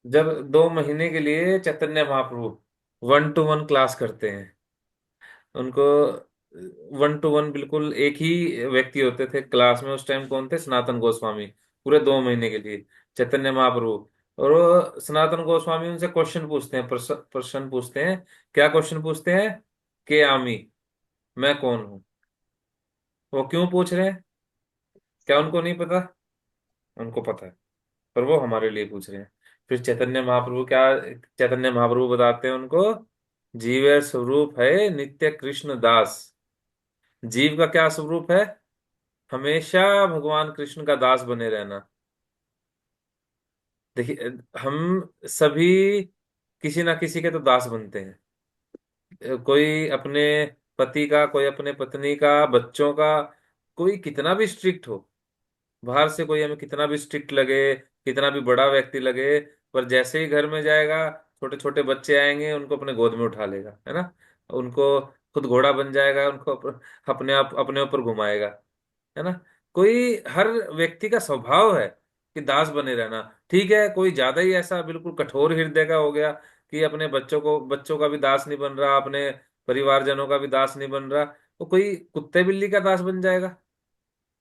जब 2 महीने के लिए चैतन्य महाप्रभु 1 to 1 क्लास करते हैं उनको, 1 to 1 बिल्कुल एक ही व्यक्ति होते थे क्लास में उस टाइम। कौन थे? सनातन गोस्वामी। पूरे 2 महीने के लिए चैतन्य महाप्रभु। और वो सनातन गोस्वामी उनसे क्वेश्चन पूछते हैं, प्रश्न पूछते हैं। क्या क्वेश्चन पूछते हैं? के आमी, मैं कौन हूँ। वो क्यों पूछ रहे हैं? क्या उनको नहीं पता? उनको पता है, पर वो हमारे लिए पूछ रहे हैं। फिर चैतन्य महाप्रभु बताते हैं उनको, जीव स्वरूप है नित्य कृष्ण दास। जीव का क्या स्वरूप है? हमेशा भगवान कृष्ण का दास बने रहना। देखिए, हम सभी किसी ना किसी के तो दास बनते हैं। कोई अपने पति का, कोई अपने पत्नी का, बच्चों का। कोई कितना भी स्ट्रिक्ट हो, बाहर से कोई हमें कितना भी स्ट्रिक्ट लगे, कितना भी बड़ा व्यक्ति लगे, पर जैसे ही घर में जाएगा, छोटे छोटे बच्चे आएंगे उनको अपने गोद में उठा लेगा, है ना। उनको खुद घोड़ा बन जाएगा, उनको अपने आप अपने ऊपर घुमाएगा, है ना। कोई हर व्यक्ति का स्वभाव है कि दास बने रहना। ठीक है, कोई ज्यादा ही ऐसा बिल्कुल कठोर हृदय का हो गया कि अपने बच्चों का भी दास नहीं बन रहा, अपने परिवारजनों का भी दास नहीं बन रहा, तो कोई कुत्ते बिल्ली का दास बन जाएगा।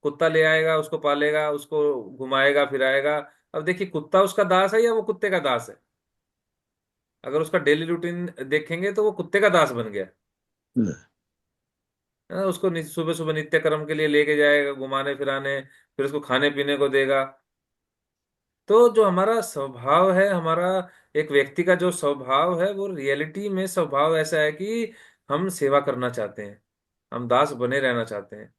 कुत्ता ले आएगा, उसको पालेगा, उसको घुमाएगा फिराएगा। अब देखिए, कुत्ता उसका दास है या वो कुत्ते का दास है? अगर उसका डेली रूटीन देखेंगे तो वो कुत्ते का दास बन गया, है ना। उसको सुबह सुबह नित्य कर्म के लिए लेके जाएगा, घुमाने फिराने, फिर उसको खाने पीने को देगा। तो जो हमारा स्वभाव है, हमारा एक व्यक्ति का जो स्वभाव है, वो रियलिटी में स्वभाव ऐसा है कि हम सेवा करना चाहते हैं, हम दास बने रहना चाहते हैं।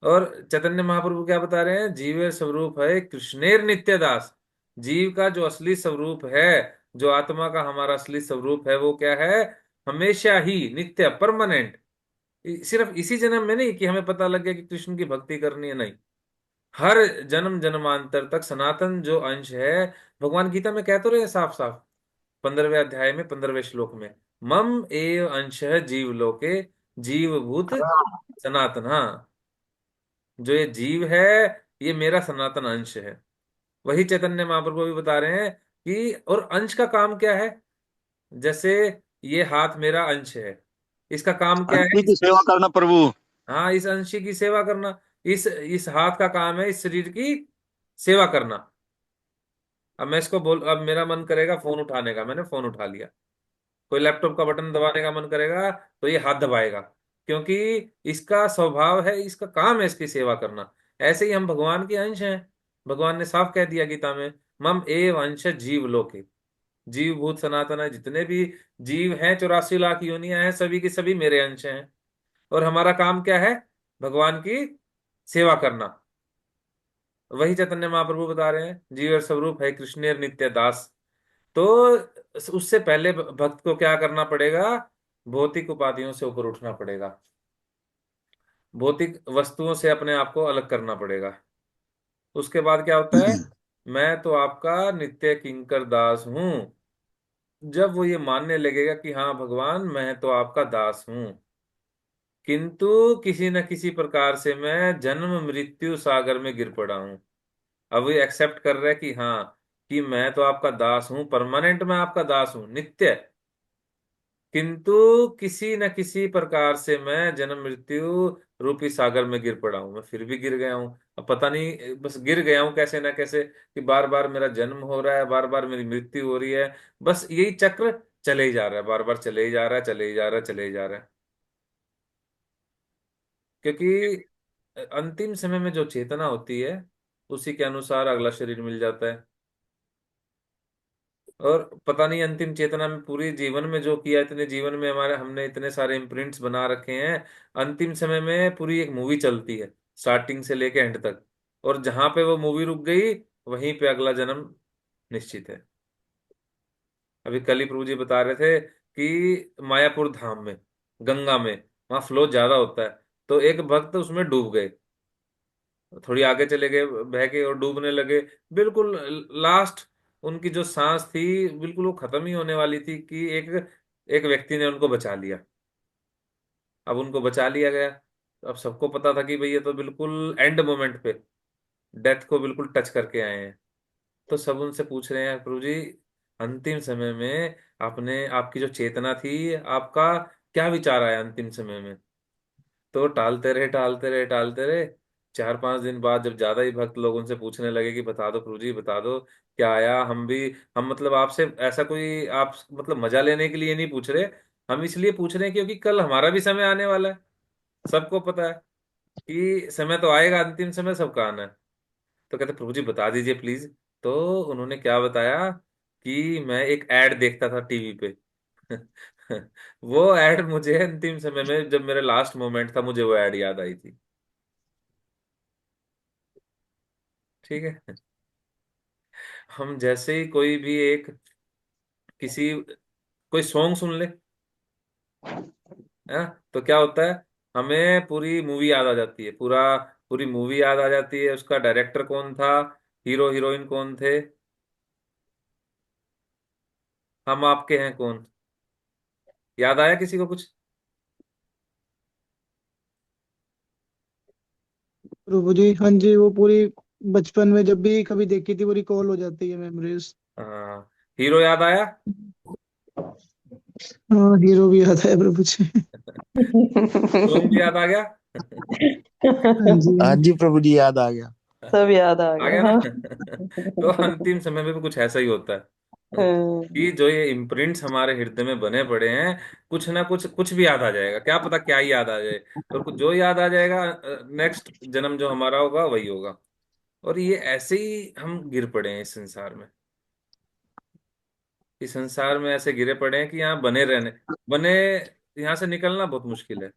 और चैतन्य महाप्रभु क्या बता रहे हैं? जीव स्वरूप है कृष्णेर नित्य दास। जीव का जो असली स्वरूप है, जो आत्मा का हमारा असली स्वरूप है, वो क्या है? हमेशा ही नित्य, परमानेंट। सिर्फ इसी जन्म में नहीं कि हमें पता लग गया कि कृष्ण की भक्ति करनी है, नहीं। हर जन्म जन्मांतर तक सनातन जो अंश है, भगवान गीता में कह तो रहे हैं साफ साफ, 15वें अध्याय में 15वें श्लोक में, मम एव अंश जीव लोके जीवभूत सनातन। हाँ, जो ये जीव है, ये मेरा सनातन अंश है। वही चैतन्य महाप्रभु भी बता रहे हैं कि और अंश का काम क्या है? जैसे ये हाथ मेरा अंश है, इसका काम क्या है? अंशी की सेवा करना प्रभु। हाँ, इस अंशी की सेवा करना। इस हाथ का काम है इस शरीर की सेवा करना। अब मेरा मन करेगा फोन उठाने का, मैंने फोन उठा लिया। कोई लैपटॉप का बटन दबाने का मन करेगा तो ये हाथ दबाएगा, क्योंकि इसका स्वभाव है, इसका काम है इसकी सेवा करना। ऐसे ही हम भगवान के अंश हैं। भगवान ने साफ कह दिया गीता में, मम एव अंश जीव लोके। जीव भूत सनातन है, जितने भी जीव हैं, 84 लाख योनियां हैं, सभी की सभी मेरे अंश हैं। और हमारा काम क्या है? भगवान की सेवा करना। वही चैतन्य महाप्रभु बता रहे हैं, जीव स्वरूप है कृष्णेर नित्य दास। तो उससे पहले भक्त को क्या करना पड़ेगा? भौतिक उपाधियों से ऊपर उठना पड़ेगा, भौतिक वस्तुओं से अपने आप को अलग करना पड़ेगा। उसके बाद क्या होता है? मैं तो आपका नित्य किंकर दास हूं। जब वो ये मानने लगेगा कि हाँ भगवान, मैं तो आपका दास हूं, किंतु किसी न किसी प्रकार से मैं जन्म मृत्यु सागर में गिर पड़ा हूं। अब वो एक्सेप्ट कर रहा है कि हाँ, कि मैं तो आपका दास हूं, परमानेंट मैं आपका दास हूं, नित्य। किंतु किसी न किसी प्रकार से मैं जन्म मृत्यु रूपी सागर में गिर पड़ा हूं। मैं फिर भी गिर गया हूं। अब पता नहीं, बस गिर गया हूं कैसे ना कैसे, कि बार बार मेरा जन्म हो रहा है, बार बार मेरी मृत्यु हो रही है। बस यही चक्र चले ही जा रहा है, बार बार चले ही जा रहा है, चले ही जा रहा है, चले ही जा रहा है। क्योंकि अंतिम समय में जो चेतना होती है, उसी के अनुसार अगला शरीर मिल जाता है। और पता नहीं अंतिम चेतना में पूरी जीवन में जो किया, इतने जीवन में हमारे हमने इतने सारे इम्प्रिंट्स बना रखे हैं, अंतिम समय में पूरी एक मूवी चलती है, स्टार्टिंग से लेके एंड तक। और जहां पे वो मूवी रुक गई, वहीं पे अगला जन्म निश्चित है। अभी कल ही प्रभु जी बता रहे थे कि मायापुर धाम में, गंगा में, वहां फ्लो ज्यादा होता है। तो एक भक्त उसमें डूब गए, थोड़ी आगे चले गए बह के और डूबने लगे। बिल्कुल लास्ट उनकी जो सांस थी, बिल्कुल वो खत्म ही होने वाली थी, कि एक एक व्यक्ति ने उनको बचा लिया। अब उनको बचा लिया गया, तो अब सबको पता था कि भाई ये तो बिल्कुल एंड मोमेंट पे डेथ को बिल्कुल टच करके आए हैं। तो सब उनसे पूछ रहे हैं, प्रभु जी अंतिम समय में आपने, आपकी जो चेतना थी, आपका क्या विचार आया अंतिम समय में? तो टालते रहे, टालते रहे, टालते रहे। 4-5 दिन बाद जब ज्यादा ही भक्त लोग उनसे पूछने लगे कि बता दो प्रभु जी, बता दो क्या आया, हम मतलब आपसे ऐसा कोई, आप मतलब मजा लेने के लिए नहीं पूछ रहे, हम इसलिए पूछ रहे हैं क्योंकि कल हमारा भी समय आने वाला है। सबको पता है कि समय तो आएगा, अंतिम समय सबका आना है। तो कहते प्रभु जी बता दीजिए प्लीज। तो उन्होंने क्या बताया कि मैं एक एड देखता था टीवी पे। वो एड मुझे अंतिम समय में, जब मेरा लास्ट मोमेंट था, मुझे वो एड याद आई थी। ठीक है। हम जैसे ही कोई भी एक किसी कोई सॉन्ग सुन ले, है ना, तो क्या होता है, हमें पूरी मूवी याद आ जाती है, पूरी मूवी याद आ जाती है, उसका डायरेक्टर कौन था, हीरो हीरोइन कौन थे, हम आपके हैं कौन। याद आया किसी को कुछ? प्रभु जी, हाँ जी, वो पूरी बचपन में जब भी कभी देखी थी वो रिकॉल हो जाती है मेमोरीज। हाँ, हीरो याद आया। हाँ, हीरो भी याद है प्रभु जी। सॉन्ग भी याद आ गया। हाँ जी। हाँ जी प्रभु जी, याद आ गया। सब याद आ आ गया, गया ना। हाँ। तो अंतिम समय में भी कुछ ऐसा ही होता है कि जो ये इम्प्रिंट्स हमारे हृदय में बने पड़े हैं, कुछ ना कुछ, कुछ भी याद आ जाएगा, क्या पता क्या ही याद आ जाए। और कुछ जो याद आ जाएगा, नेक्स्ट जन्म जो हमारा होगा वही होगा। और ये ऐसे ही हम गिर पड़े हैं इस संसार में। इस संसार में ऐसे गिरे पड़े हैं कि यहाँ बने, यहाँ से निकलना बहुत मुश्किल है।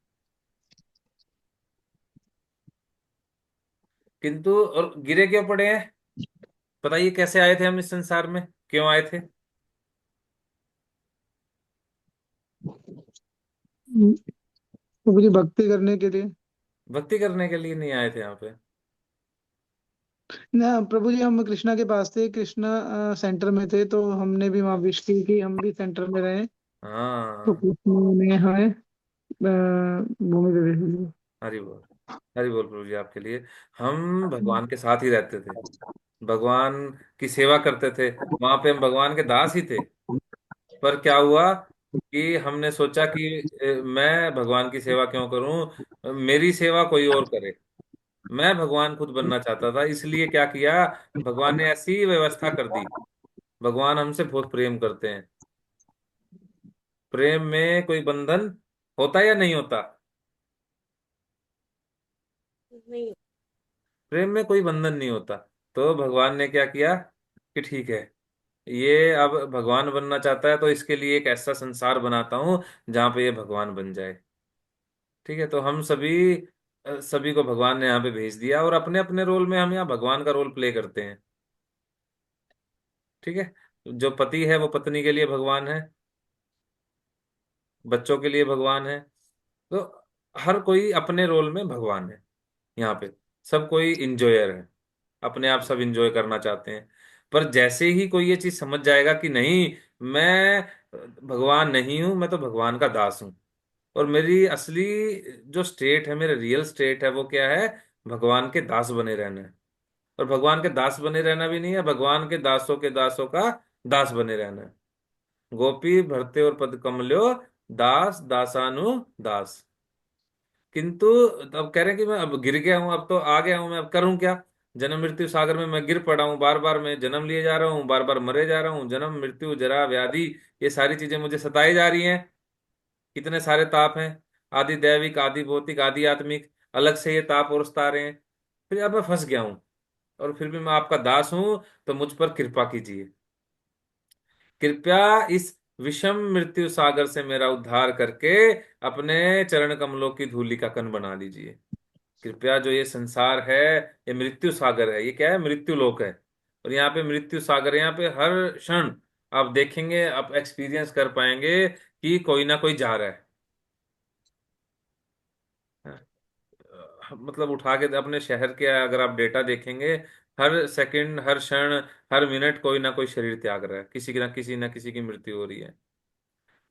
किंतु और गिरे क्यों पड़े हैं? बताइए कैसे आए थे हम इस संसार में, क्यों आए थे? प्रभु जी, भक्ति करने के लिए। भक्ति करने के लिए नहीं आए थे यहाँ पे। ना प्रभु जी, हम कृष्णा के पास थे, कृष्णा सेंटर में थे, तो हमने भी वहाँ विश की कि हम भी सेंटर में रहें। तो हाँ, कृष्णा ने हमें भूमि पे भेज दिया। हरि बोल, हरि बोल प्रभु जी आपके लिए। हम भगवान के साथ ही रहते थे, भगवान की सेवा करते थे, वहां पे हम भगवान के दास ही थे। पर क्या हुआ कि हमने सोचा कि मैं भगवान की सेवा क्यों करूं, मेरी सेवा कोई और करे। मैं भगवान खुद बनना चाहता था, इसलिए क्या किया, भगवान ने ऐसी व्यवस्था कर दी। भगवान हमसे बहुत प्रेम करते हैं। प्रेम में कोई बंधन होता या नहीं होता? नहीं। प्रेम में कोई बंधन नहीं होता। तो भगवान ने क्या किया कि ठीक है, ये अब भगवान बनना चाहता है, तो इसके लिए एक ऐसा संसार बनाता हूं जहां पे ये भगवान बन जाए। ठीक है, तो हम सभी को भगवान ने यहाँ पे भेज दिया, और अपने अपने रोल में हम यहाँ भगवान का रोल प्ले करते हैं। ठीक है, जो पति है वो पत्नी के लिए भगवान है, बच्चों के लिए भगवान है। तो हर कोई अपने रोल में भगवान है यहाँ पे। सब कोई इंजॉयर है, अपने आप सब इंजॉय करना चाहते हैं। पर जैसे ही कोई ये चीज समझ जाएगा कि नहीं, मैं भगवान नहीं हूं, मैं तो भगवान का दास हूं, और मेरी असली जो स्टेट है, मेरा रियल स्टेट है, वो क्या है, भगवान के दास बने रहना है। और भगवान के दास बने रहना भी नहीं है, भगवान के दासों का दास बने रहना है। गोपी भरते और पद कमल्यो, दास दासानु दास। किंतु अब कह रहे हैं कि मैं अब गिर गया हूं, अब तो आ गया हूं, मैं अब करूं क्या? जन्म मृत्यु सागर में मैं गिर पड़ा हूं, बार बार मैं जन्म लिए जा रहा हूं, बार बार मरे जा रहा हूं, जन्म मृत्यु जरा व्याधि, ये सारी चीजें मुझे सताई जा रही हैं। कितने सारे ताप हैं, आदि दैविक, आदि भौतिक, आदि आत्मिक, अलग से ये ताप और सता रहे हैं। फिर अब मैं फंस गया हूं, और फिर भी मैं आपका दास हूं, तो मुझ पर कृपा कीजिए। कृपया इस विषम मृत्यु सागर से मेरा उद्धार करके अपने चरण कमलों की धूलि का कण बना लीजिए। कृपया, जो ये संसार है, ये मृत्यु सागर है, ये क्या है, मृत्यु लोक है। और यहाँ पे मृत्यु सागर है, यहाँ पे हर क्षण आप देखेंगे, आप एक्सपीरियंस कर पाएंगे कि कोई ना कोई जा रहा है। मतलब उठा के अपने शहर के अगर आप डेटा देखेंगे, हर सेकंड, हर क्षण, हर मिनट कोई ना कोई शरीर त्याग रहा है, किसी ना किसी की मृत्यु हो रही है।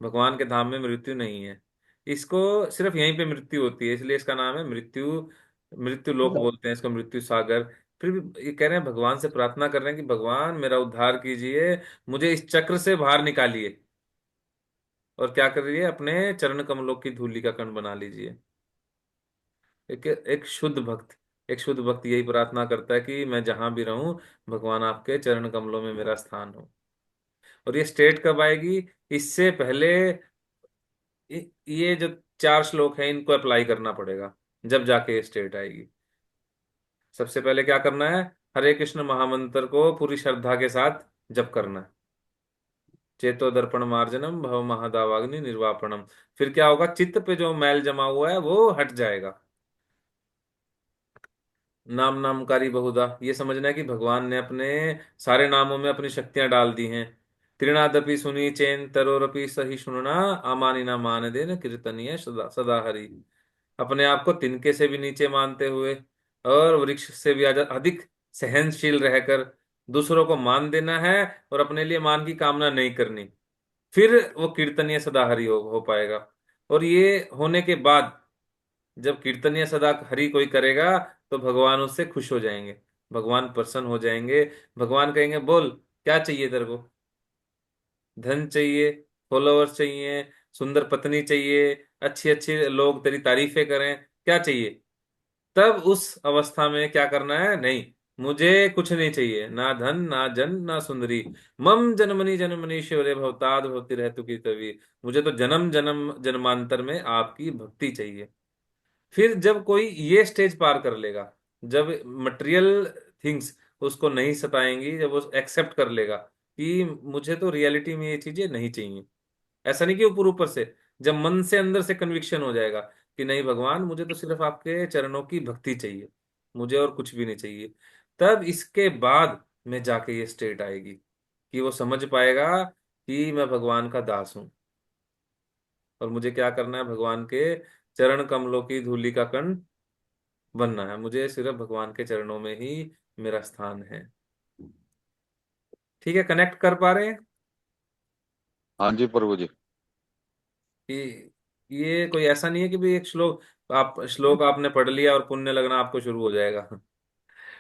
भगवान के धाम में मृत्यु नहीं है, इसको सिर्फ यहीं पे मृत्यु होती है, इसलिए इसका नाम है मृत्यु, मृत्यु लोक बोलते हैं इसको, मृत्यु सागर। फिर भी ये कह रहे हैं, भगवान से प्रार्थना कर रहे हैं कि भगवान मेरा उद्धार कीजिए, मुझे इस चक्र से बाहर निकालिए। और क्या कर रही है, अपने चरण कमलों की धूलि का कण बना लीजिए। एक एक शुद्ध भक्त, एक शुद्ध भक्त यही प्रार्थना करता है कि मैं जहां भी रहूं, भगवान आपके चरण कमलों में मेरा स्थान हो। और ये स्टेट कब आएगी? इससे पहले ये जो 4 श्लोक हैं इनको अप्लाई करना पड़ेगा, जब जाके ये स्टेट आएगी। सबसे पहले क्या करना है, हरे कृष्ण महामंत्र को पूरी श्रद्धा के साथ जप करना है। चेतो दर्पण मार्जनम भव महादावाग्नि निर्वापणम। फिर क्या होगा, चित्त पे जो मैल जमा हुआ है वो हट जाएगा। नाम नामकारी बहुधा, ये समझना है कि भगवान ने अपने सारे नामों में अपनी शक्तियां डाल दी हैं। त्रिनादपि सुनी चेन तरोरपि सही सुनना, अमानी ना मान देन कीर्तनीय सदा सदा हरि। अपने आप को तिनके से भी नीचे मानते हुए और वृक्ष से भी अधिक सहनशील रहकर दूसरों को मान देना है, और अपने लिए मान की कामना नहीं करनी। फिर वो कीर्तनीय सदा हरि हो पाएगा। और ये होने के बाद, जब कीर्तनीय सदा हरि कोई करेगा, तो भगवान उससे खुश हो जाएंगे, भगवान प्रसन्न हो जाएंगे। भगवान कहेंगे, बोल क्या चाहिए तेरे को? धन चाहिए, फॉलोअर्स चाहिए, सुंदर पत्नी चाहिए, अच्छी अच्छी लोग तेरी तारीफें करें, क्या चाहिए? तब उस अवस्था में क्या करना है, नहीं, मुझे कुछ नहीं चाहिए, ना धन ना जन ना सुंदरी। मम जनमनी जनमनी शिवरे भवताद भवती रहतु की तभी। मुझे तो जन्म जन्म जन्मांतर में आपकी भक्ति चाहिए। फिर जब कोई ये स्टेज पार कर लेगा, जब मटेरियल थिंग्स उसको नहीं सताएंगी, जब वो एक्सेप्ट कर लेगा कि मुझे तो रियलिटी में ये चीजें नहीं चाहिए, ऐसा नहीं कि ऊपर ऊपर से, जब मन से अंदर से कन्विक्शन हो जाएगा कि नहीं भगवान, मुझे तो सिर्फ आपके चरणों की भक्ति चाहिए, मुझे और कुछ भी नहीं चाहिए, तब इसके बाद में जाके ये स्टेट आएगी कि वो समझ पाएगा कि मैं भगवान का दास हूं, और मुझे क्या करना है, भगवान के चरण कमलों की धूलि का कण बनना है, मुझे सिर्फ भगवान के चरणों में ही मेरा स्थान है। ठीक है, कनेक्ट कर पा रहे हैं हाँ जी प्रभु जी। कि ये कोई ऐसा नहीं है कि भाई एक श्लोक आपने पढ़ लिया और पुण्य लगना आपको शुरू हो जाएगा।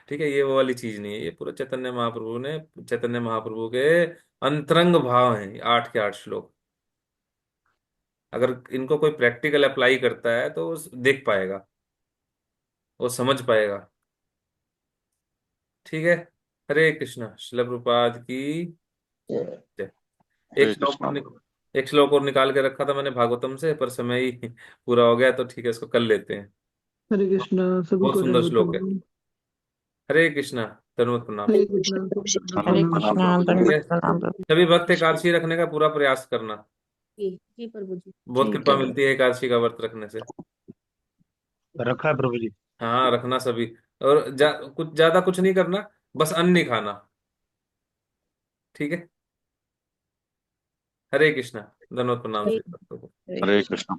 ठीक है, ये वो वाली चीज नहीं है, ये पूरा चैतन्य महाप्रभु के अंतरंग भाव हैं, ये 8 के 8 श्लोक। अगर इनको कोई प्रैक्टिकल अप्लाई करता है तो वो देख पाएगा, वो समझ पाएगा। ठीक है, हरे कृष्णा, शिल प्रभुपाद की जय। एक हरे श्लोक और कृष्णा। एक श्लोक और निकाल के रखा था मैंने भागवतम से, पर समय ही पूरा हो गया, तो ठीक है, इसको कल लेते हैं। हरे कृष्णा, सभी बहुत को सुंदर दंडवत श्लोक है। प्रणाम। हरे कृष्णा, धन्यवाद, प्रणाम। हरे कृष्णा, सभी को दंडवत हरे प्रणाम। कृष्णा, ठीक है, दंडवत प्रणाम प्रभु। सभी भक्त एकादशी रखने का पूरा प्रयास करना, जी जी प्रभु जी। बहुत ठीक कृपा है। मिलती है एकादशी का व्रत रखने से। रखा है प्रभु जी। हाँ, रखना सभी। और कुछ ज्यादा कुछ नहीं करना, बस अन्न नहीं खाना। ठीक है, हरे कृष्णा, धन्यवाद, प्रणाम ठीक सभी भक्तों को। है। हरे कृष्णा।